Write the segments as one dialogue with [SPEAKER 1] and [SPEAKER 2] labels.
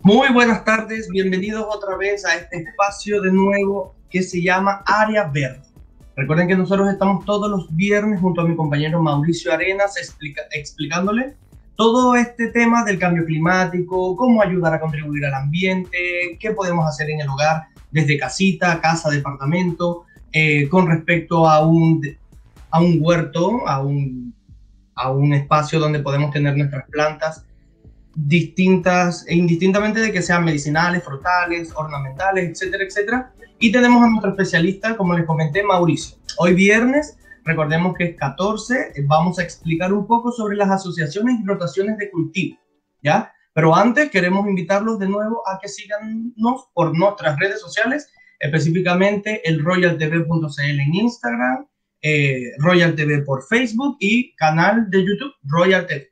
[SPEAKER 1] Muy buenas tardes, bienvenidos otra vez a este espacio de nuevo que se llama Área Verde. Recuerden que nosotros estamos todos los viernes junto a mi compañero Mauricio Arenas explicándole todo este tema del cambio climático, cómo ayudar a contribuir al ambiente, qué podemos hacer en el hogar desde casita, casa, departamento, con respecto a un huerto, a un espacio donde podemos tener nuestras plantas distintas e indistintamente de que sean medicinales, frutales, ornamentales, etcétera, etcétera. Y tenemos a nuestro especialista, como les comenté, Mauricio. Hoy viernes, recordemos que es 14, vamos a explicar un poco sobre las asociaciones y rotaciones de cultivo, ¿ya? Pero antes queremos invitarlos de nuevo a que síganos por nuestras redes sociales, específicamente el royaltv.cl en Instagram, Royal TV por Facebook y canal de YouTube Royal TV.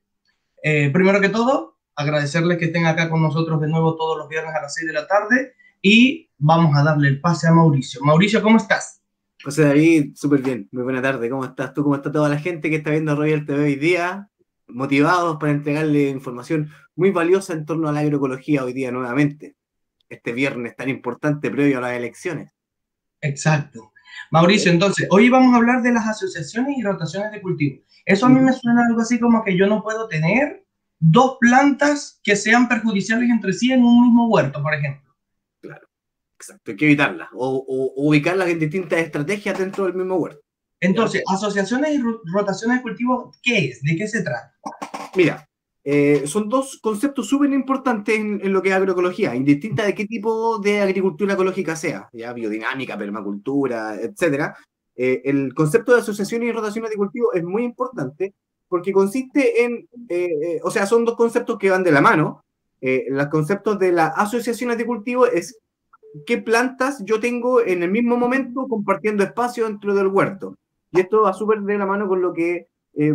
[SPEAKER 1] Primero que todo, agradecerles que estén acá con nosotros de nuevo todos los viernes a las 6 de la tarde y vamos a darle el pase a Mauricio. Mauricio, ¿cómo estás?
[SPEAKER 2] José David, súper bien, muy buena tarde, ¿cómo estás tú? ¿Cómo está toda la gente que está viendo Royal TV hoy día? Motivados para entregarle información muy valiosa en torno a la agroecología hoy día nuevamente, este viernes tan importante previo a las elecciones.
[SPEAKER 1] Exacto. Mauricio, entonces, hoy vamos a hablar de las asociaciones y rotaciones de cultivo. Eso a mí me suena algo así como que yo no puedo tener dos plantas que sean perjudiciales entre sí en un mismo huerto, por ejemplo.
[SPEAKER 2] Claro, exacto, hay que evitarlas o ubicarlas en distintas estrategias dentro del mismo huerto.
[SPEAKER 1] Entonces, asociaciones y rotaciones de cultivo, ¿qué es? ¿De qué se trata?
[SPEAKER 2] Mira, son dos conceptos súper importantes en lo que es agroecología, indistinta de qué tipo de agricultura ecológica sea, ya biodinámica, permacultura, etcétera. El concepto de asociaciones y rotaciones de cultivo es muy importante porque consiste en, o sea, son dos conceptos que van de la mano. Los conceptos de las asociaciones de cultivo es qué plantas yo tengo en el mismo momento compartiendo espacio dentro del huerto. Y esto va súper de la mano con lo que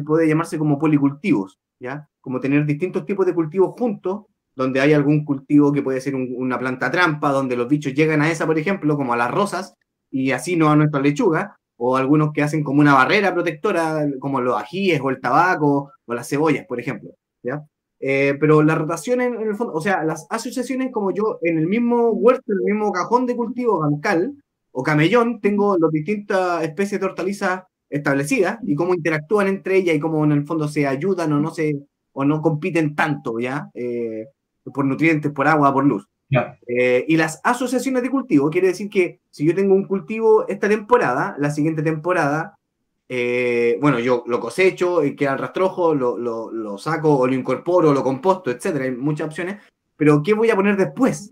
[SPEAKER 2] puede llamarse como policultivos, ¿ya? Como tener distintos tipos de cultivos juntos, donde hay algún cultivo que puede ser una planta trampa, donde los bichos llegan a esa, por ejemplo, como a las rosas, y así no a nuestra lechuga, o algunos que hacen como una barrera protectora, como los ajíes o el tabaco o las cebollas, por ejemplo, ¿ya? Pero la rotación en el fondo, o sea, las asociaciones como yo en el mismo huerto, en el mismo cajón de cultivo bancal o camellón, tengo las distintas especies de hortalizas establecidas y cómo interactúan entre ellas y cómo en el fondo se ayudan o no compiten tanto, ¿ya? Por nutrientes, por agua, por luz.
[SPEAKER 1] Claro.
[SPEAKER 2] Y las asociaciones de cultivo quiere decir que si yo tengo un cultivo esta temporada, la siguiente temporada, bueno, yo lo cosecho y queda el rastrojo, lo saco o lo incorporo, lo composto, etcétera, hay muchas opciones, pero ¿qué voy a poner después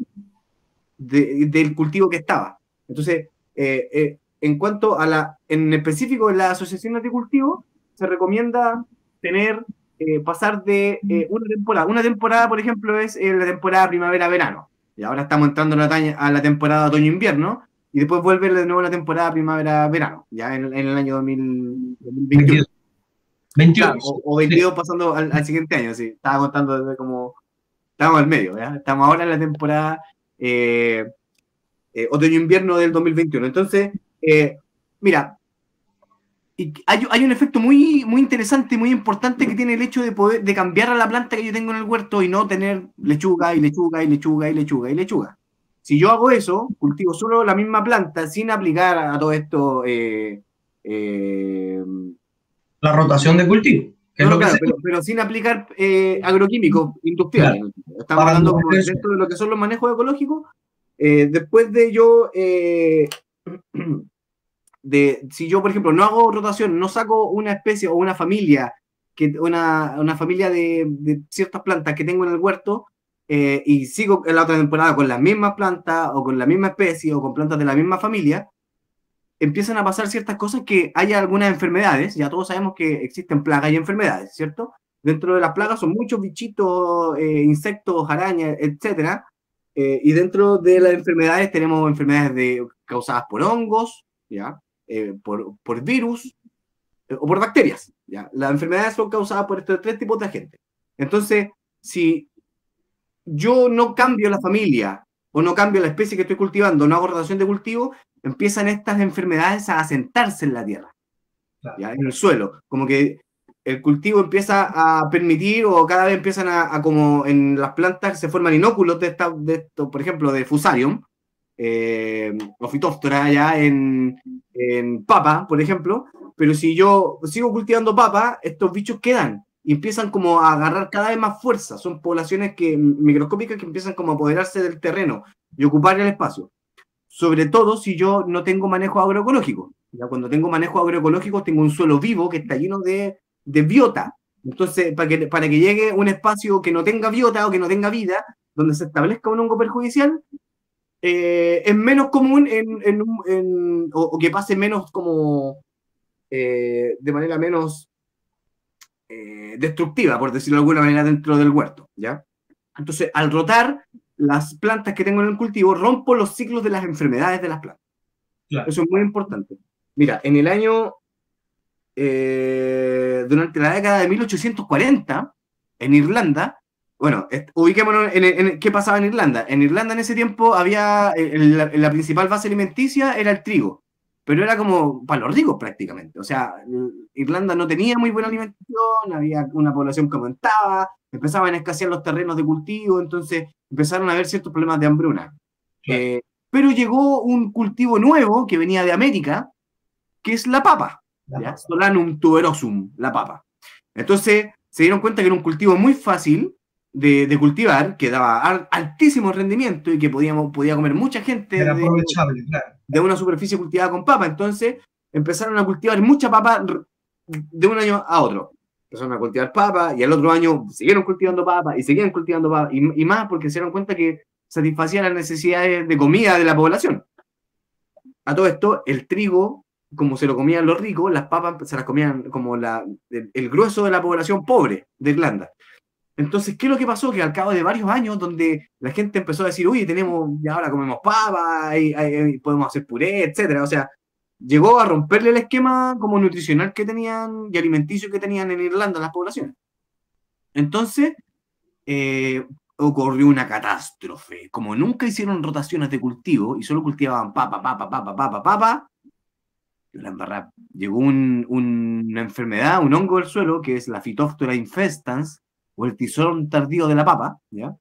[SPEAKER 2] del cultivo que estaba? Entonces, en cuanto a en específico en las asociaciones de cultivo, se recomienda pasar de una temporada, por ejemplo, es la temporada primavera-verano, y ahora estamos entrando a la temporada otoño-invierno, y después vuelve de nuevo la temporada primavera-verano, ya en el año 2021.
[SPEAKER 1] 21.
[SPEAKER 2] Claro, o 22 pasando al siguiente año, sí. Estaba contando desde como... Estamos al medio, ¿ya? Estamos ahora en la temporada otoño-invierno del 2021. Entonces, mira, hay un efecto muy, muy interesante, muy importante que tiene el hecho de cambiar a la planta que yo tengo en el huerto y no tener lechuga y lechuga y lechuga y lechuga y lechuga. Si yo hago eso, cultivo solo la misma planta sin aplicar a todo esto.
[SPEAKER 1] La rotación de cultivo, que es
[SPEAKER 2] No,
[SPEAKER 1] lo que
[SPEAKER 2] claro,
[SPEAKER 1] se...
[SPEAKER 2] pero sin aplicar agroquímicos industriales.
[SPEAKER 1] Claro,
[SPEAKER 2] Estamos
[SPEAKER 1] para
[SPEAKER 2] hablando
[SPEAKER 1] no
[SPEAKER 2] como
[SPEAKER 1] hacer eso.
[SPEAKER 2] dentro de lo que son los manejos ecológicos. Después de yo, si yo, por ejemplo, no hago rotación, no saco una especie o una familia, una familia de ciertas plantas que tengo en el huerto, y sigo en la otra temporada con las mismas plantas o con la misma especie o con plantas de la misma familia, empiezan a pasar ciertas cosas que haya algunas enfermedades. Ya todos sabemos que existen plagas y enfermedades, ¿cierto? Dentro de las plagas son muchos bichitos, insectos, arañas, etcétera. Y dentro de las enfermedades tenemos enfermedades causadas por hongos, ¿ya? Por virus o por bacterias, ¿ya? Las enfermedades son causadas por estos tres tipos de agentes. Entonces, si yo no cambio la familia o no cambio la especie que estoy cultivando, no hago rotación de cultivo, empiezan estas enfermedades a asentarse en la tierra,
[SPEAKER 1] Claro.
[SPEAKER 2] ¿ya? En el suelo. Como que el cultivo empieza a permitir, o cada vez empiezan como en las plantas se forman inóculos de esto, por ejemplo, de Fusarium, o Phytophthora ya en papa, por ejemplo, pero si yo sigo cultivando papa, estos bichos quedan y empiezan como a agarrar cada vez más fuerza. Son poblaciones microscópicas que empiezan como a apoderarse del terreno y ocupar el espacio. Sobre todo si yo no tengo manejo agroecológico. Ya cuando tengo manejo agroecológico tengo un suelo vivo que está lleno de biota. Entonces, para que llegue un espacio que no tenga biota o que no tenga vida, donde se establezca un hongo perjudicial, es menos común o que pase menos como de manera menos destructiva, por decirlo de alguna manera, dentro del huerto, ¿ya? Entonces, al rotar las plantas que tengo en el cultivo, rompo los ciclos de las enfermedades de las plantas. Claro. Eso es muy importante. Mira, en el año, durante la década de 1840, en Irlanda, bueno, ubiquémonos en qué pasaba en Irlanda. En Irlanda en ese tiempo había, la principal base alimenticia era el trigo, pero era como para los ricos prácticamente. O sea, Irlanda no tenía muy buena alimentación, había una población que aumentaba, empezaban a escasear los terrenos de cultivo, entonces empezaron a haber ciertos problemas de hambruna. Claro. Pero llegó un cultivo nuevo que venía de América, que es la papa, ¿ya? Solanum tuberosum, la papa. Entonces se dieron cuenta que era un cultivo muy fácil de cultivar, que daba altísimo rendimiento y que podía comer mucha gente.
[SPEAKER 1] Era aprovechable, claro.
[SPEAKER 2] De una superficie cultivada con papa. Entonces empezaron a cultivar mucha papa de un año a otro. Empezaron a cultivar papa y al otro año siguieron cultivando papa y seguían cultivando papa y más porque se dieron cuenta que satisfacían las necesidades de comida de la población. A todo esto, el trigo, como se lo comían los ricos, las papas se las comían como el grueso de la población pobre de Irlanda. Entonces, ¿qué es lo que pasó? Que al cabo de varios años, donde la gente empezó a decir, uy, y ahora comemos papa, y podemos hacer puré, etcétera. O sea, llegó a romperle el esquema como nutricional que tenían y alimenticio que tenían en Irlanda las poblaciones. Entonces, ocurrió una catástrofe. Como nunca hicieron rotaciones de cultivo y solo cultivaban papa, llegó una enfermedad, un hongo del suelo, que es la Phytophthora infestans, o el tizón tardío de la papa, ¿ya?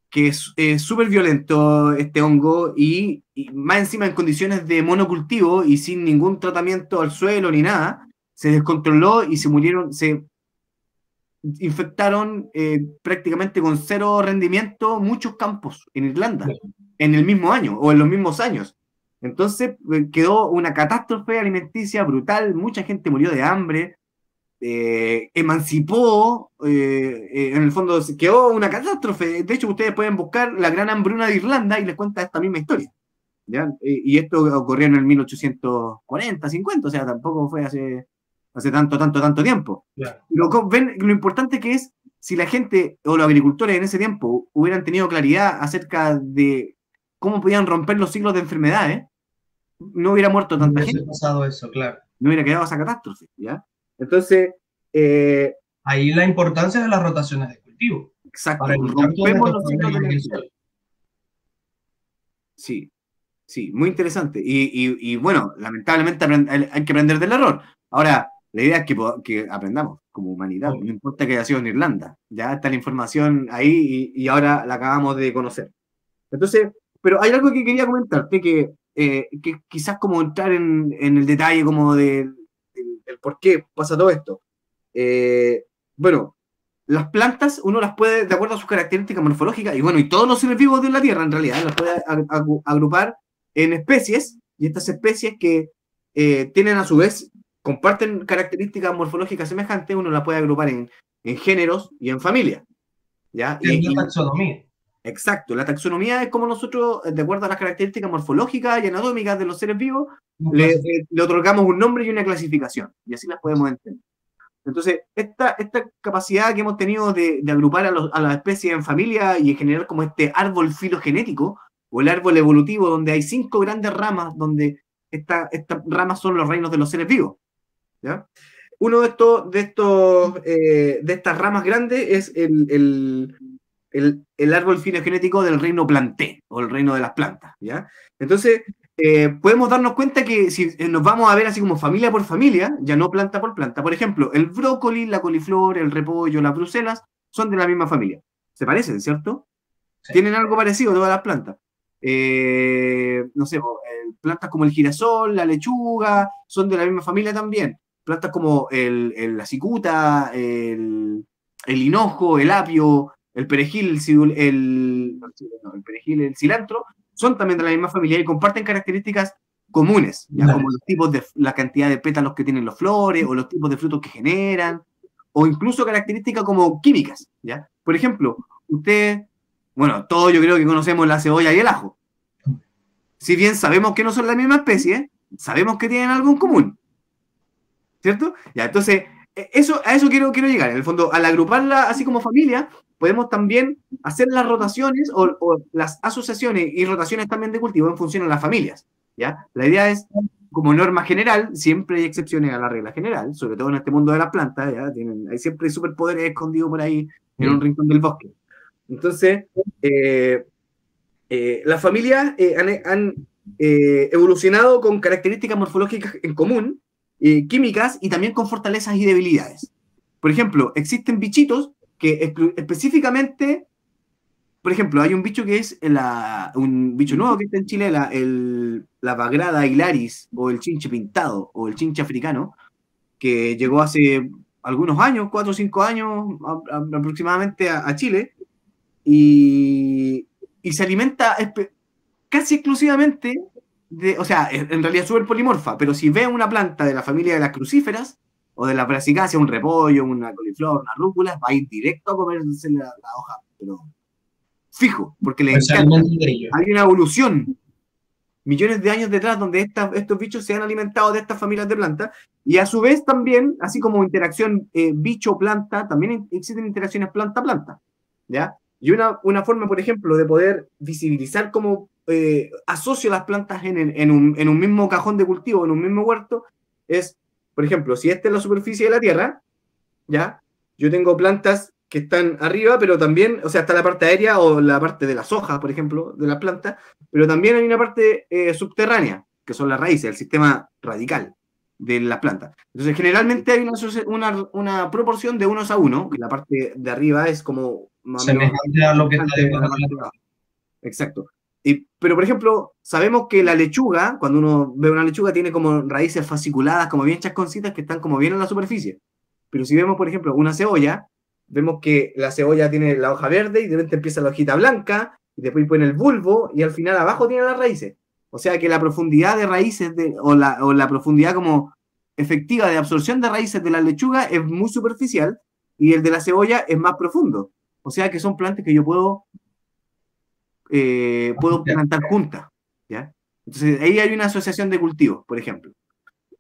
[SPEAKER 2] Que es súper violento este hongo y más encima en condiciones de monocultivo y sin ningún tratamiento al suelo ni nada, se descontroló y se infectaron prácticamente con cero rendimiento muchos campos en Irlanda, en el mismo año o en los mismos años. Entonces quedó una catástrofe alimenticia brutal, mucha gente murió de hambre, emancipó, en el fondo quedó una catástrofe. De hecho, ustedes pueden buscar la gran hambruna de Irlanda y les cuenta esta misma historia, ¿ya? Y esto ocurrió en el 1840, 50, o sea, tampoco fue hace tanto tiempo. Yeah. Pero ven lo importante que es si la gente o los agricultores en ese tiempo hubieran tenido claridad acerca de cómo podían romper los ciclos de enfermedades, no hubiera muerto tanta gente.
[SPEAKER 1] No hubiera pasado eso, claro.
[SPEAKER 2] No hubiera quedado esa catástrofe, ¿ya? Entonces,
[SPEAKER 1] ahí la importancia de las rotaciones de cultivo.
[SPEAKER 2] Exacto, rompemos los ciclos de enfermedades. Sí, muy interesante. Y bueno, lamentablemente hay que aprender del error. Ahora, la idea es que aprendamos como humanidad, no importa que haya sido en Irlanda. Ya está la información ahí y ahora la acabamos de conocer. Entonces, pero hay algo que quería comentarte que quizás como entrar en el detalle como del por qué pasa todo esto. Bueno, las plantas uno las puede, de acuerdo a sus características morfológicas, y bueno, y todos los seres vivos de la Tierra en realidad, las puede agrupar en especies, y estas especies que tienen a su vez, comparten características morfológicas semejantes, uno las puede agrupar en géneros y en familias. ¿Ya?
[SPEAKER 1] Y la taxonomía.
[SPEAKER 2] Exacto, la taxonomía es como nosotros, de acuerdo a las características morfológicas y anatómicas de los seres vivos, le otorgamos un nombre y una clasificación, y así las podemos entender. Entonces, esta capacidad que hemos tenido de agrupar a las especies en familia y en generar como este árbol filogenético, o el árbol evolutivo, donde hay 5 grandes ramas, donde estas ramas son los reinos de los seres vivos, ¿ya? Uno de estas ramas grandes es el árbol filogenético del reino planté, o el reino de las plantas, ¿ya? Entonces, podemos darnos cuenta que si nos vamos a ver así como familia por familia, ya no planta por planta, por ejemplo, el brócoli, la coliflor, el repollo, las bruselas, son de la misma familia. Se parecen, ¿cierto?
[SPEAKER 1] Sí.
[SPEAKER 2] Tienen algo parecido todas las plantas. No sé, plantas como el girasol, la lechuga, son de la misma familia también. Plantas como la cicuta, el hinojo, el apio, el perejil, el perejil, el cilantro, son también de la misma familia y comparten características comunes, ya como los tipos de, la cantidad de pétalos que tienen los flores, o los tipos de frutos que generan, o incluso características como químicas, ¿ya? Por ejemplo, usted, bueno, todos yo creo que conocemos la cebolla y el ajo. Si bien sabemos que no son la misma especie, sabemos que tienen algo en común, ¿cierto? Ya, entonces, a eso quiero llegar. En el fondo, al agruparla así como familia, podemos también hacer las rotaciones o las asociaciones y rotaciones también de cultivo en función a las familias, ¿ya? La idea es, como norma general, siempre hay excepciones a la regla general, sobre todo en este mundo de las plantas, ¿ya? Siempre hay superpoderes escondidos por ahí en un rincón del bosque. Entonces, las familias han evolucionado con características morfológicas en común, químicas y también con fortalezas y debilidades. Por ejemplo, existen bichitos que específicamente, por ejemplo, hay un bicho que es un bicho nuevo que está en Chile, la Bagrada hilaris, o el chinche pintado, o el chinche africano, que llegó hace algunos años, 4 o 5 años aproximadamente a Chile, y se alimenta casi exclusivamente o sea, en realidad es súper polimorfa, pero si ve una planta de la familia de las crucíferas, o de la brassicácea, un repollo, una coliflor, una rúcula, va a ir directo a comerse la hoja, pero fijo, porque le encanta. Hay una evolución, millones de años detrás, donde estos bichos se han alimentado de estas familias de plantas, y a su vez también, así como interacción bicho-planta, también existen interacciones planta-planta, ¿ya? Y una forma, por ejemplo, de poder visibilizar cómo asocio las plantas en un mismo cajón de cultivo, en un mismo huerto, es, por ejemplo, si esta es la superficie de la tierra, ¿ya? Yo tengo plantas que están arriba, pero también, o sea, está la parte aérea o la parte de las hojas, por ejemplo, de las plantas, pero también hay una parte subterránea, que son las raíces, el sistema radical de las plantas. Entonces, generalmente hay una proporción de 1:1, que la parte de arriba es como más o menos
[SPEAKER 1] semejante a lo que está debajo
[SPEAKER 2] de la parte. Exacto. Pero, por ejemplo, sabemos que la lechuga, cuando uno ve una lechuga, tiene como raíces fasciculadas, como bien chasconcitas, que están como bien en la superficie. Pero si vemos, por ejemplo, una cebolla, vemos que la cebolla tiene la hoja verde y de repente empieza la hojita blanca, y después pone el bulbo, y al final abajo tiene las raíces. O sea que la profundidad de raíces, o la profundidad como efectiva de absorción de raíces de la lechuga es muy superficial, y el de la cebolla es más profundo. O sea que son plantas que yo puedo plantar juntas, ¿ya? Entonces ahí hay una asociación de cultivos, por ejemplo.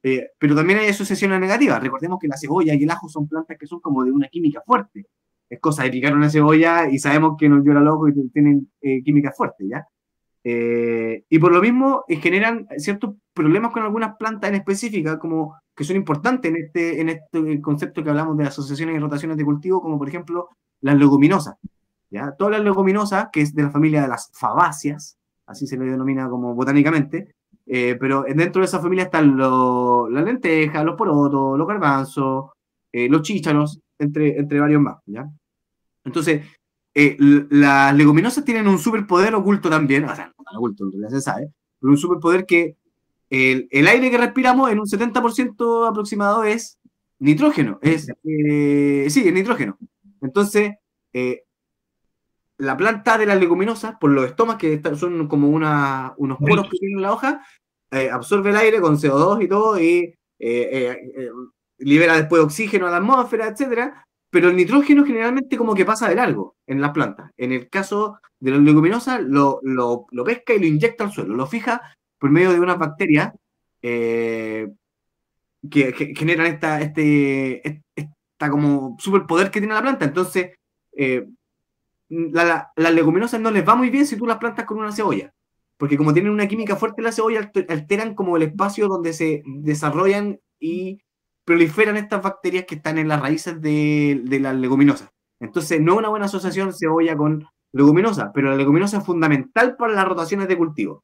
[SPEAKER 2] Pero también hay asociaciones negativas. Recordemos que la cebolla y el ajo son plantas que son como de una química fuerte. Es cosa de picar una cebolla y sabemos que nos llora el ojo y tienen química fuerte, ¿ya? Y por lo mismo generan ciertos problemas con algunas plantas en específica, como que son importantes en este concepto que hablamos de asociaciones y rotaciones de cultivo, como por ejemplo las leguminosas, ¿ya? Todas las leguminosas, que es de la familia de las fabáceas, así se le denomina como botánicamente, pero dentro de esa familia están las lentejas, los porotos, los garbanzos, los chícharos, entre varios más, ¿ya? Entonces, las leguminosas tienen un superpoder oculto también, o sea, no tan oculto, en realidad se sabe, pero un superpoder que el aire que respiramos en un 70% aproximado es nitrógeno, sí, es nitrógeno. Entonces, la planta de las leguminosas, por los estomas, que son como unos poros que tienen en la hoja, absorbe el aire con CO2 y todo, y libera después oxígeno a la atmósfera, etcétera, pero el nitrógeno generalmente como que pasa de largo en las plantas. En el caso de las leguminosas, lo pesca y lo inyecta al suelo, lo fija por medio de unas bacterias que generan esta como superpoder que tiene la planta. Entonces, las leguminosas no les va muy bien si tú las plantas con una cebolla, porque como tienen una química fuerte la cebolla, alteran como el espacio donde se desarrollan y proliferan estas bacterias que están en las raíces de las leguminosas. Entonces, no es una buena asociación cebolla con leguminosa, pero la leguminosa es fundamental para las rotaciones de cultivo.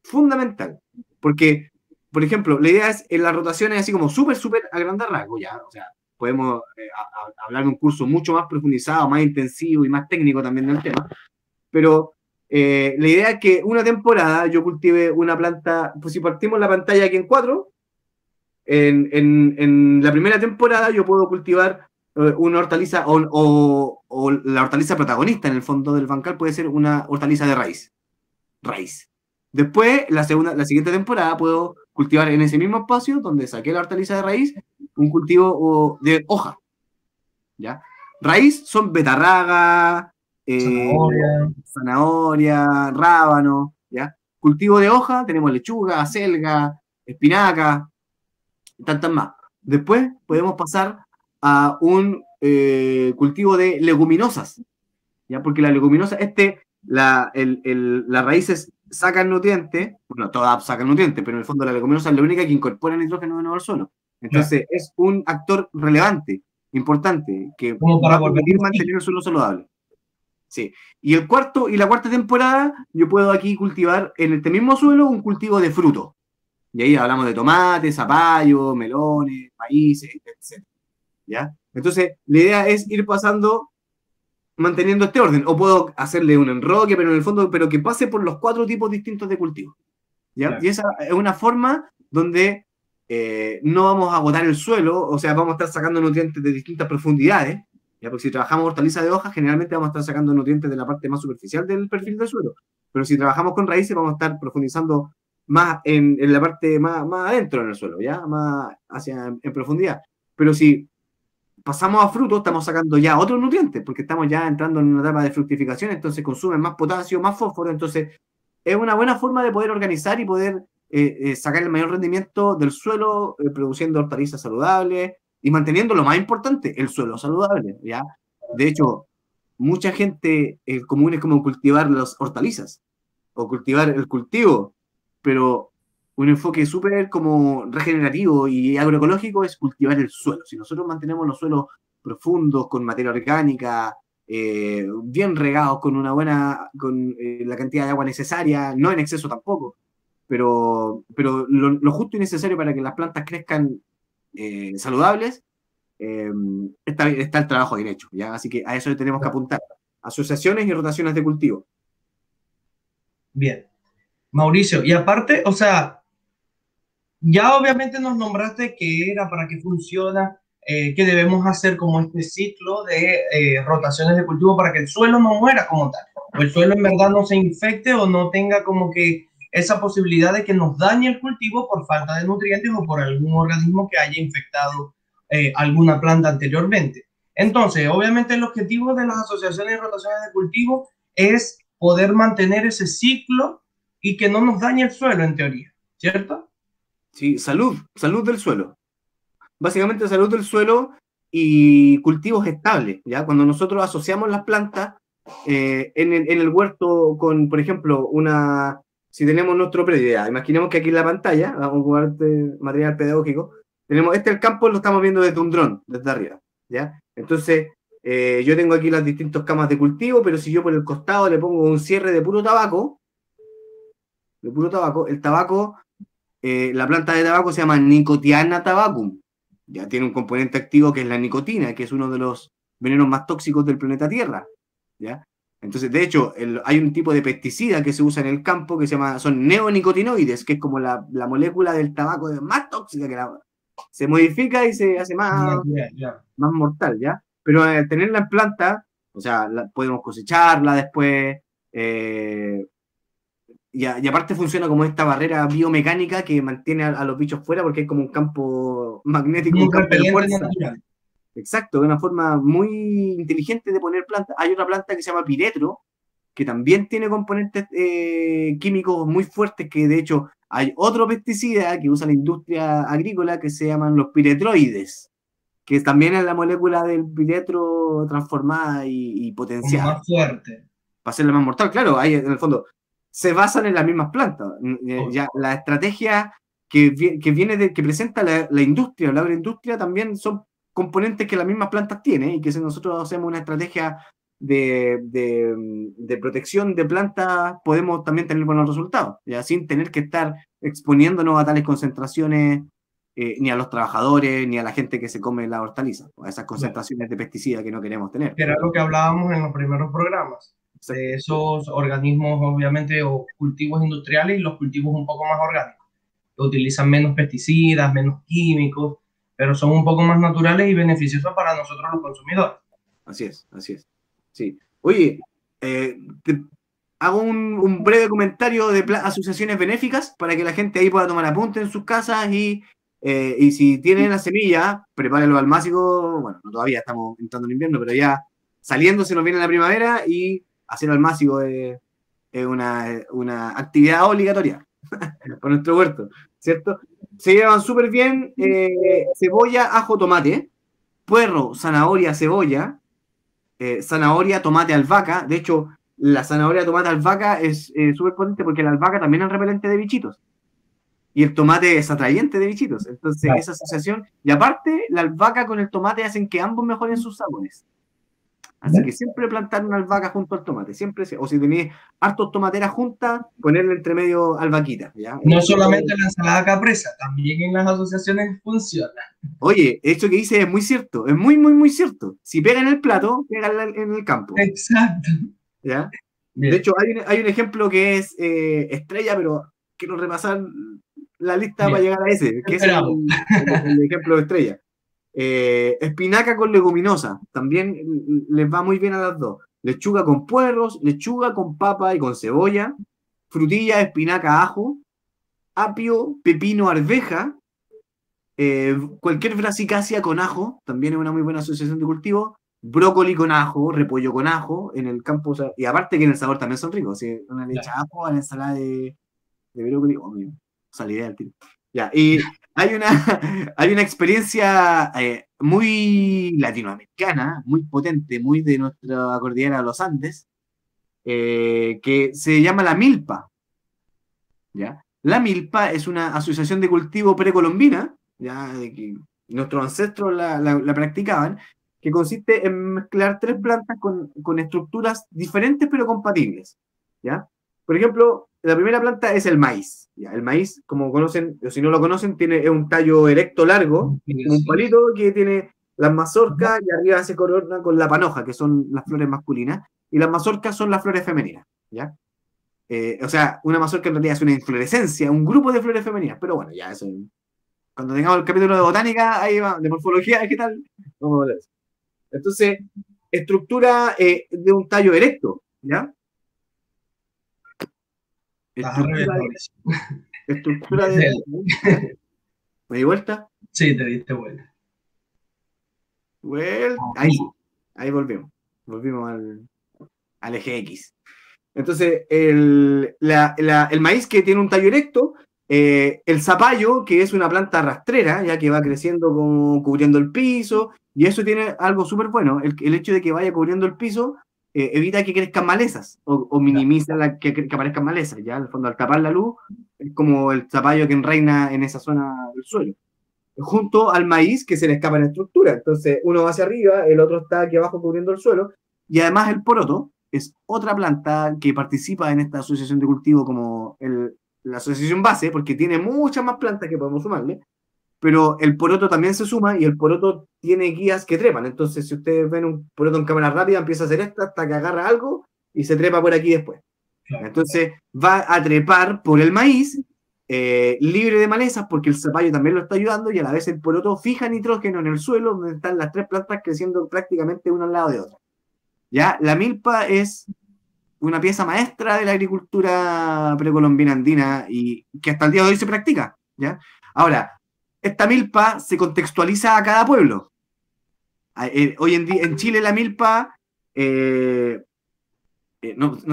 [SPEAKER 2] fundamental, porque, por ejemplo, la idea es, en las rotaciones así como súper a grandes rasgos, ya, o sea, podemos hablar de un curso mucho más profundizado, más intensivo y más técnico también del tema, pero la idea es que una temporada yo cultive una planta, pues si partimos la pantalla aquí en 4, en la primera temporada yo puedo cultivar una hortaliza o la hortaliza protagonista en el fondo del bancal puede ser una hortaliza de raíz. Después, la siguiente temporada puedo cultivar en ese mismo espacio donde saqué la hortaliza de raíz un cultivo de hoja, ¿ya? Raíz son betarraga, zanahoria, rábano, ¿ya? Cultivo de hoja tenemos lechuga, acelga, espinaca, tantas más. Después podemos pasar a un cultivo de leguminosas, ¿ya? Porque las leguminosas, las raíces sacan nutrientes, bueno, todas sacan nutrientes, pero en el fondo la leguminosa es la única que incorpora nitrógeno de nuevo al suelo. Entonces, es un actor relevante, importante, que va a permitir mantener el suelo saludable. Sí. Y la cuarta temporada, yo puedo aquí cultivar en este mismo suelo un cultivo de fruto. Y ahí hablamos de tomates, zapallo, melones, maíces, etc. ¿Ya? Entonces, la idea es ir pasando, manteniendo este orden. O puedo hacerle un enroque, pero en el fondo, pero que pase por los 4 tipos distintos de cultivo. ¿Ya? Claro. Y esa es una forma donde no vamos a agotar el suelo, o sea, vamos a estar sacando nutrientes de distintas profundidades, ¿ya? Porque si trabajamos hortaliza de hoja, generalmente vamos a estar sacando nutrientes de la parte más superficial del perfil del suelo. Pero si trabajamos con raíces, vamos a estar profundizando más en la parte más adentro en el suelo, ¿ya? Más en profundidad. Pero si pasamos a frutos, estamos sacando ya otros nutrientes, porque estamos ya entrando en una etapa de fructificación, entonces consumen más potasio, más fósforo, entonces es una buena forma de poder organizar y poder sacar el mayor rendimiento del suelo, produciendo hortalizas saludables y manteniendo lo más importante, el suelo saludable, ¿ya? De hecho, mucha gente común es como cultivar las hortalizas o cultivar el cultivo, pero un enfoque súper como regenerativo y agroecológico es cultivar el suelo. Si nosotros mantenemos los suelos profundos, con materia orgánica, bien regados, con la cantidad de agua necesaria, no en exceso tampoco, pero lo justo y necesario para que las plantas crezcan saludables, está el trabajo bien hecho, ¿ya? Así que a eso tenemos que apuntar. Asociaciones y rotaciones de cultivo.
[SPEAKER 1] Bien. Mauricio, y aparte, o sea, ya obviamente nos nombraste qué era, para qué funciona, qué debemos hacer como este ciclo de rotaciones de cultivo para que el suelo no muera como tal, o el suelo en verdad no se infecte o no tenga como que esa posibilidad de que nos dañe el cultivo por falta de nutrientes o por algún organismo que haya infectado alguna planta anteriormente. Entonces, obviamente el objetivo de las asociaciones de rotaciones de cultivo es poder mantener ese ciclo y que no nos dañe el suelo, en teoría, ¿cierto?
[SPEAKER 2] Sí, salud del suelo. Básicamente salud del suelo y cultivos estables, ¿ya? Cuando nosotros asociamos las plantas en el huerto con, por ejemplo, si tenemos nuestro predio, imaginemos que aquí en la pantalla, vamos a jugar material pedagógico, tenemos el campo, lo estamos viendo desde un dron, desde arriba, ¿ya? Entonces, yo tengo aquí las distintas camas de cultivo, pero si yo por el costado le pongo un cierre de puro tabaco, el tabaco, la planta de tabaco se llama Nicotiana tabacum, ya tiene un componente activo que es la nicotina, que es uno de los venenos más tóxicos del planeta Tierra, ¿ya? Entonces, de hecho, hay un tipo de pesticida que se usa en el campo que son neonicotinoides, que es como la molécula del tabaco más tóxica que se modifica y se hace más mortal, ¿ya? Pero al tenerla en planta, o sea, podemos cosecharla después, y aparte funciona como esta barrera biomecánica que mantiene a los bichos fuera porque es como un campo magnético, un campo de fuerza. Exacto, de una forma muy inteligente de poner plantas. Hay otra planta que se llama piretro, que también tiene componentes químicos muy fuertes, que de hecho hay otro pesticida que usa la industria agrícola que se llaman los piretroides, que también es la molécula del piretro transformada y potenciada.
[SPEAKER 1] Más fuerte.
[SPEAKER 2] Para hacerla más mortal, claro, hay en el fondo se basan en las mismas plantas. Ya, la estrategia que presenta la industria, la agroindustria, también son componentes que las mismas plantas tienen y que si nosotros hacemos una estrategia de protección de plantas podemos también tener buenos resultados, ya sin tener que estar exponiéndonos a tales concentraciones, ni a los trabajadores, ni a la gente que se come la hortaliza, a esas concentraciones de pesticidas que no queremos tener.
[SPEAKER 1] Que era lo que hablábamos en los primeros programas,
[SPEAKER 2] Exacto.
[SPEAKER 1] de esos organismos, obviamente, o cultivos industriales y los cultivos un poco más orgánicos, que utilizan menos pesticidas, menos químicos, pero son un poco más naturales y beneficiosos para nosotros los consumidores.
[SPEAKER 2] Así es, así es. Sí. Oye, te hago un breve comentario de asociaciones benéficas para que la gente ahí pueda tomar apunte en sus casas y si tienen la semilla, prepárenlo al máximo. Bueno, no todavía estamos entrando en invierno, pero ya saliendo se nos viene la primavera y hacerlo al máximo es una actividad obligatoria para nuestro huerto, ¿cierto? Se llevan súper bien cebolla, ajo, tomate, puerro, zanahoria, cebolla, zanahoria, tomate, albahaca. De hecho, la zanahoria, tomate, albahaca es súper potente porque la albahaca también es repelente de bichitos. Y el tomate es atrayente de bichitos. Entonces, claro, esa asociación. Y aparte, la albahaca con el tomate hacen que ambos mejoren sus sabores. Así que siempre plantar una albahaca junto al tomate. Siempre, o si tenéis hartos tomateras juntas, ponerle entre medio albahaquita. ¿ya?
[SPEAKER 1] No solamente la ensalada capresa, también en las asociaciones funciona.
[SPEAKER 2] Oye, esto que dice es muy cierto. Es muy, muy, muy cierto. Si pega en el plato, pega en el campo.
[SPEAKER 1] Exacto.
[SPEAKER 2] ¿Ya? De hecho, hay un ejemplo que es estrella, pero quiero repasar la lista para llegar a ese, que es el ejemplo de estrella. Espinaca con leguminosa, también les va muy bien a las dos. Lechuga con puerros, lechuga con papa y con cebolla, frutilla, espinaca, ajo, apio, pepino, arveja, cualquier brassicacia con ajo, también es una muy buena asociación de cultivo. Brócoli con ajo, repollo con ajo en el campo, o sea, y aparte que en el sabor también son ricos, si una le echa ajo a la ensalada de brócoli, oh, mío, salida del tiro. Ya, y hay una experiencia muy latinoamericana, muy potente, muy de nuestra cordillera de los Andes, que se llama la milpa. ¿Ya? La milpa es una asociación de cultivo precolombina, ya, de que nuestros ancestros la practicaban, que consiste en mezclar tres plantas con estructuras diferentes pero compatibles. ¿Ya? Por ejemplo, la primera planta es el maíz. ¿Ya? El maíz, como conocen, o si no lo conocen, es un tallo erecto largo, como un palito que tiene las mazorcas y arriba se corona con la panoja, que son las flores masculinas, y las mazorcas son las flores femeninas. ¿Ya? O sea, una mazorca en realidad es una inflorescencia, un grupo de flores femeninas, pero bueno, ya eso. Cuando tengamos el capítulo de botánica, ahí va, de morfología, ¿qué tal? Vamos a hablar de eso. Entonces, estructura de un tallo erecto, ¿ya? Estructura de... ¿Me di vuelta?
[SPEAKER 1] Sí, te diste vuelta.
[SPEAKER 2] Ahí volvimos. Volvimos al eje X. Entonces, el maíz que tiene un tallo erecto, el zapallo, que es una planta rastrera, ya que va creciendo como cubriendo el piso, y eso tiene algo súper bueno. El hecho de que vaya cubriendo el piso evita que crezcan malezas o minimiza que aparezcan malezas. Ya, en el fondo, al tapar la luz, es como el zapallo que reina en esa zona del suelo. Junto al maíz que se le escapa en estructura. Entonces, uno va hacia arriba, el otro está aquí abajo cubriendo el suelo, y además el poroto es otra planta que participa en esta asociación de cultivo como la asociación base, porque tiene muchas más plantas que podemos sumarle, pero el poroto también se suma y el poroto tiene guías que trepan. Entonces, si ustedes ven un poroto en cámara rápida, empieza a hacer esta hasta que agarra algo y se trepa por aquí después. Claro. Entonces, va a trepar por el maíz libre de malezas porque el zapallo también lo está ayudando y a la vez el poroto fija nitrógeno en el suelo donde están las tres plantas creciendo prácticamente una al lado de otra. ¿Ya? La milpa es una pieza maestra de la agricultura precolombina andina y que hasta el día de hoy se practica. ¿Ya? Ahora, esta milpa se contextualiza a cada pueblo. Hoy en día, en Chile la milpa, no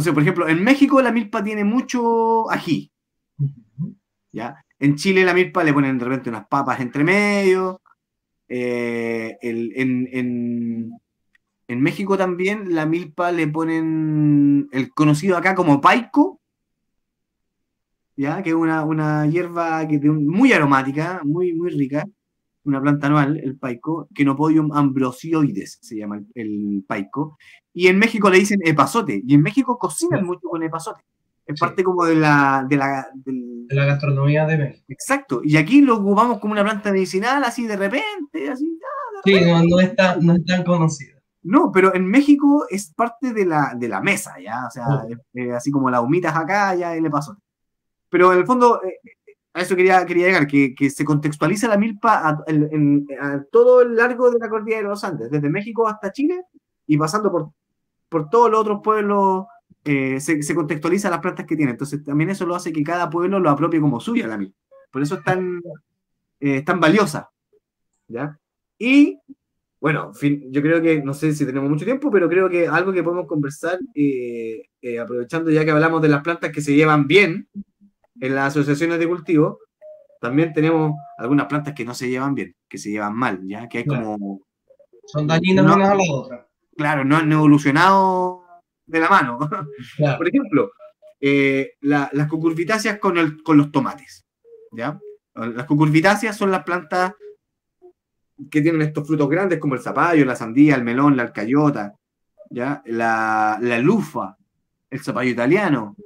[SPEAKER 2] sé, por ejemplo, en México la milpa tiene mucho ají. ¿Ya? En Chile la milpa le ponen de repente unas papas entre medio. En México también la milpa le ponen el conocido acá como paico, ¿ya? Que es una hierba muy aromática, muy, muy rica, una planta anual, el paico, Chenopodium ambrosioides se llama el paico, y en México le dicen epazote, y en México cocinan mucho con epazote. Es parte como de la
[SPEAKER 1] gastronomía de México.
[SPEAKER 2] Exacto, y aquí lo ocupamos como una planta medicinal, así de repente, así.
[SPEAKER 1] Sí, no es tan conocida.
[SPEAKER 2] No, pero en México es parte de la mesa, ¿ya? O sea, así como las humitas acá, ya el epazote. Pero en el fondo, a eso quería llegar, que se contextualiza la milpa a todo el largo de la cordillera de los Andes, desde México hasta Chile, y pasando por todos los otros pueblos, se contextualiza las plantas que tiene. Entonces también eso lo hace que cada pueblo lo apropie como suya la milpa. Por eso es tan valiosa, ¿ya? Y, bueno, en fin, yo creo que, no sé si tenemos mucho tiempo, pero creo que algo que podemos conversar, aprovechando ya que hablamos de las plantas que se llevan bien en las asociaciones de cultivo, también tenemos algunas plantas que no se llevan bien, que se llevan mal, ¿ya? Que hay como...
[SPEAKER 1] Son dañinas unas a la otra.
[SPEAKER 2] Claro, no han evolucionado de la mano.
[SPEAKER 1] Claro.
[SPEAKER 2] Por ejemplo, las cucurbitáceas con los tomates, ¿ya? Las cucurbitáceas son las plantas que tienen estos frutos grandes como el zapallo, la sandía, el melón, la alcayota, ¿ya? La lufa, el zapallo italiano.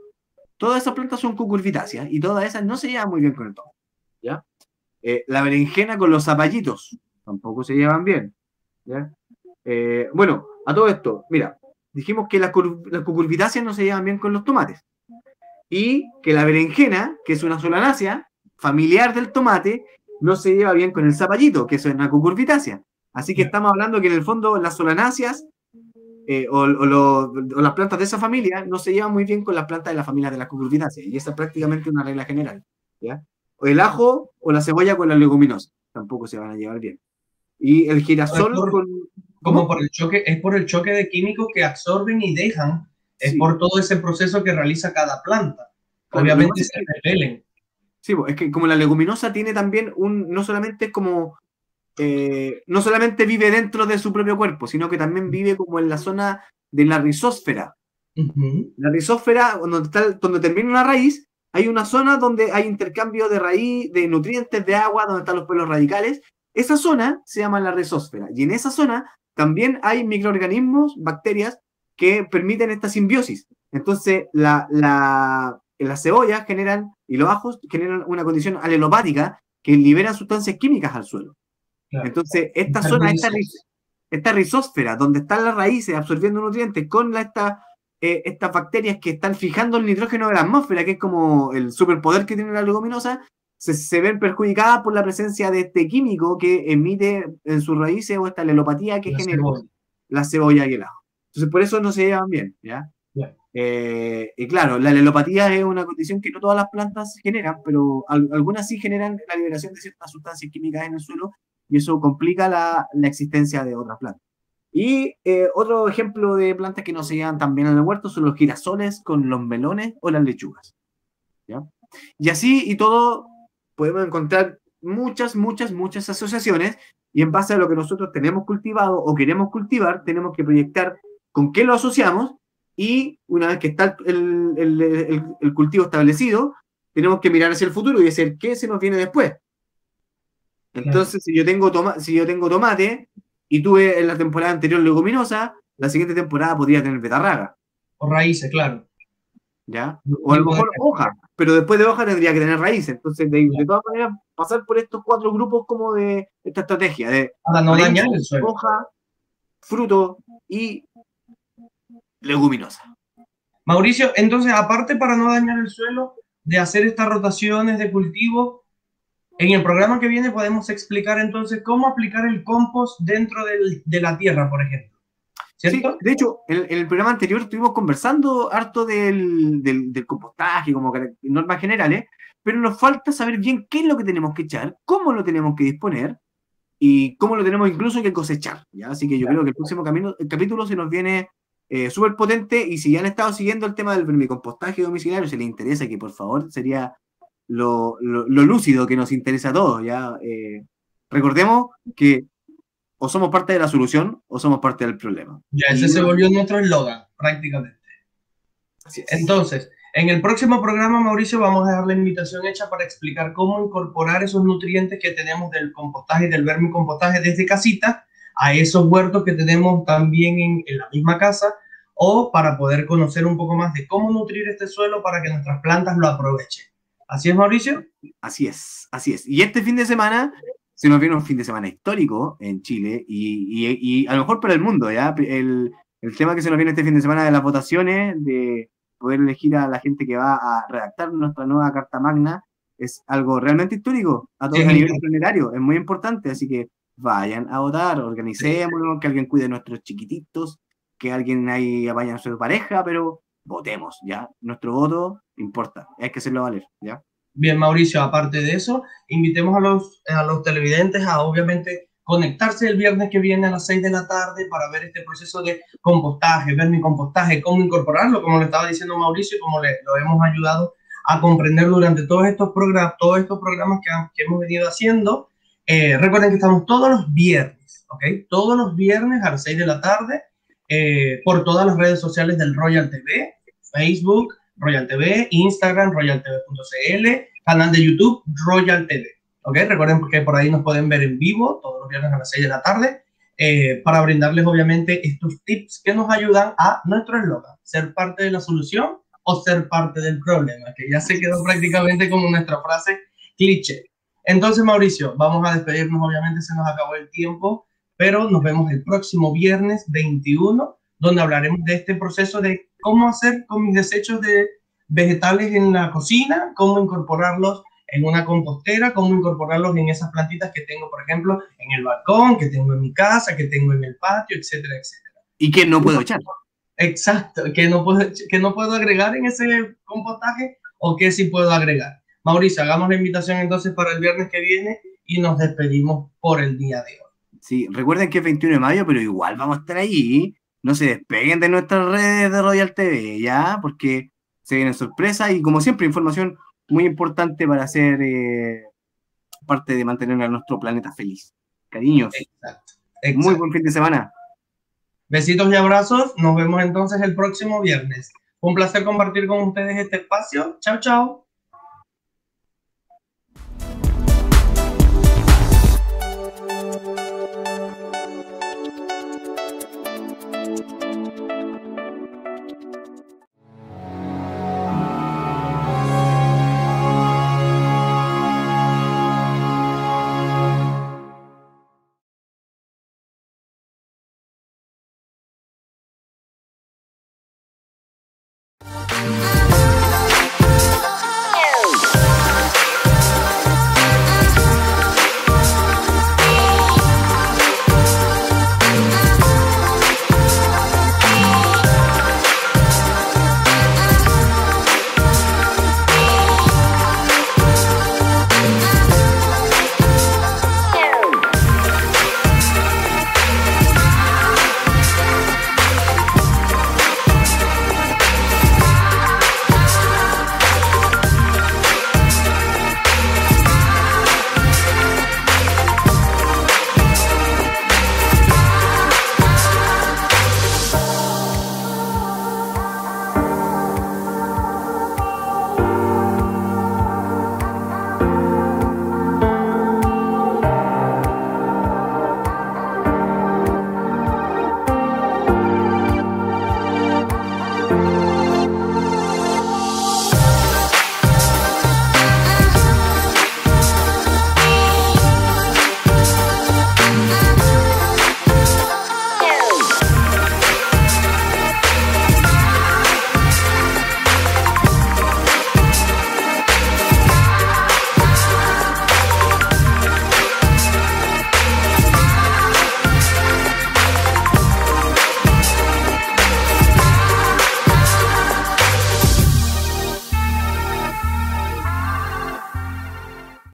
[SPEAKER 2] Todas esas plantas son cucurbitáceas y todas esas no se llevan muy bien con el tomate, ¿ya? La berenjena con los zapallitos tampoco se llevan bien, ¿ya? Bueno, a todo esto, mira, dijimos que las cucurbitáceas no se llevan bien con los tomates y que la berenjena, que es una solanácea familiar del tomate, no se lleva bien con el zapallito, que es una cucurbitácea. Así que estamos hablando que en el fondo las solanáceas o las plantas de esa familia no se llevan muy bien con las plantas de la familia de las cucurbitáceas, y esa es prácticamente una regla general, ¿ya? O el ajo o la cebolla con la leguminosa tampoco se van a llevar bien. Y el girasol
[SPEAKER 1] es por el choque de químicos que absorben y dejan, es por todo ese proceso que realiza cada planta. Claro, obviamente se repelen.
[SPEAKER 2] Sí, es que como la leguminosa tiene también no solamente es como no solamente vive dentro de su propio cuerpo, sino que también vive como en la zona de la rizósfera. La rizósfera, donde termina una raíz, hay una zona donde hay intercambio de raíz, de nutrientes, de agua, donde están los pelos radicales. Esa zona se llama la rizósfera, y en esa zona también hay microorganismos, bacterias, que permiten esta simbiosis. Entonces, las cebollas y los ajos generan una condición alelopática que libera sustancias químicas al suelo. Claro. Entonces, esta zona, esta rizósfera, donde están las raíces absorbiendo nutrientes con estas bacterias que están fijando el nitrógeno de la atmósfera, que es como el superpoder que tiene la leguminosa, se ven perjudicadas por la presencia de este químico que emite en sus raíces o esta alelopatía que genera la cebolla y el ajo. Entonces, por eso no se llevan bien, ¿ya? Y claro, la alelopatía es una condición que no todas las plantas generan, pero algunas sí generan la liberación de ciertas sustancias químicas en el suelo, y eso complica la existencia de otras plantas. Y otro ejemplo de plantas que no se llevan tan bien en el huerto son los girasoles con los melones o las lechugas, ¿ya? Y así y todo podemos encontrar muchas asociaciones, y en base a lo que nosotros tenemos cultivado o queremos cultivar, tenemos que proyectar con qué lo asociamos, y una vez que está el cultivo establecido, tenemos que mirar hacia el futuro y decir qué se nos viene después. Entonces, si yo tengo tomate y tuve en la temporada anterior leguminosa, la siguiente temporada podría tener betarraga.
[SPEAKER 1] O raíces, claro.
[SPEAKER 2] ¿Ya? O a lo mejor hoja, pero después de hoja tendría que tener raíces. Entonces, de todas maneras, pasar por estos 4 grupos como de esta estrategia de
[SPEAKER 1] para no dañar el suelo.
[SPEAKER 2] Hoja, fruto y leguminosa.
[SPEAKER 1] Mauricio, entonces, aparte para no dañar el suelo, de hacer estas rotaciones de cultivo, en el programa que viene podemos explicar entonces cómo aplicar el compost dentro de la tierra, por ejemplo. ¿Cierto?
[SPEAKER 2] Sí, de hecho, en el programa anterior estuvimos conversando harto del compostaje, como normas generales, pero nos falta saber bien qué es lo que tenemos que echar, cómo lo tenemos que disponer y cómo lo tenemos incluso que cosechar, ¿ya? Así que yo creo que el próximo capítulo se nos viene súper potente, y si ya han estado siguiendo el tema del vermicompostaje domiciliario, si les interesa, que por favor sería lo lúcido que nos interesa a todos, ¿ya? Recordemos que o somos parte de la solución o somos parte del problema.
[SPEAKER 1] Ya, ese se volvió nuestro eslogan, prácticamente. Entonces, En el próximo programa, Mauricio, vamos a dejar la invitación hecha para explicar cómo incorporar esos nutrientes que tenemos del compostaje y del vermicompostaje desde casita a esos huertos que tenemos también en la misma casa, o para poder conocer un poco más de cómo nutrir este suelo para que nuestras plantas lo aprovechen. ¿Así es, Mauricio?
[SPEAKER 2] Así es, así es. Y este fin de semana se nos viene un fin de semana histórico en Chile y a lo mejor para el mundo, ¿ya? El tema que se nos viene este fin de semana de las votaciones, de poder elegir a la gente que va a redactar nuestra nueva Carta Magna, es algo realmente histórico a nivel planetario, es muy importante, así que vayan a votar, organicémonos, que alguien cuide a nuestros chiquititos, que alguien ahí vaya a su pareja, pero votemos, ¿ya? Nuestro voto importa, hay que hacerlo valer, ¿ya?
[SPEAKER 1] Bien, Mauricio, aparte de eso, invitemos a los televidentes a obviamente conectarse el viernes que viene a las 6 de la tarde para ver este proceso de compostaje, vermicompostaje, cómo incorporarlo, como le estaba diciendo Mauricio, como lo hemos ayudado a comprender durante todos estos programas que hemos venido haciendo. Recuerden que estamos todos los viernes, ¿ok? Todos los viernes a las 6 de la tarde por todas las redes sociales del Royal TV, Facebook, Royal TV, Instagram, royaltv.cl, canal de YouTube, Royal TV. ¿Ok? Recuerden que por ahí nos pueden ver en vivo todos los viernes a las 6 de la tarde para brindarles obviamente estos tips que nos ayudan a nuestro eslogan, ser parte de la solución o ser parte del problema, que ya se quedó prácticamente como nuestra frase cliché. Entonces, Mauricio, vamos a despedirnos, obviamente se nos acabó el tiempo, pero nos vemos el próximo viernes 21, donde hablaremos de este proceso de cómo hacer con mis desechos de vegetales en la cocina, cómo incorporarlos en una compostera, cómo incorporarlos en esas plantitas que tengo, por ejemplo, en el balcón, que tengo en mi casa, que tengo en el patio, etcétera, etcétera.
[SPEAKER 2] Y que no puedo echar.
[SPEAKER 1] Exacto, que no puedo agregar en ese compostaje o que sí puedo agregar. Mauricio, hagamos la invitación entonces para el viernes que viene y nos despedimos por el día de hoy.
[SPEAKER 2] Sí, recuerden que es 21 de mayo, pero igual vamos a estar ahí. No se despeguen de nuestras redes de Royal TV, ¿ya? Porque se vienen sorpresas y, como siempre, información muy importante para ser parte de mantener a nuestro planeta feliz. Cariños.
[SPEAKER 1] Exacto.
[SPEAKER 2] Muy buen fin de semana.
[SPEAKER 1] Besitos y abrazos. Nos vemos entonces el próximo viernes. Un placer compartir con ustedes este espacio. Chao, chao.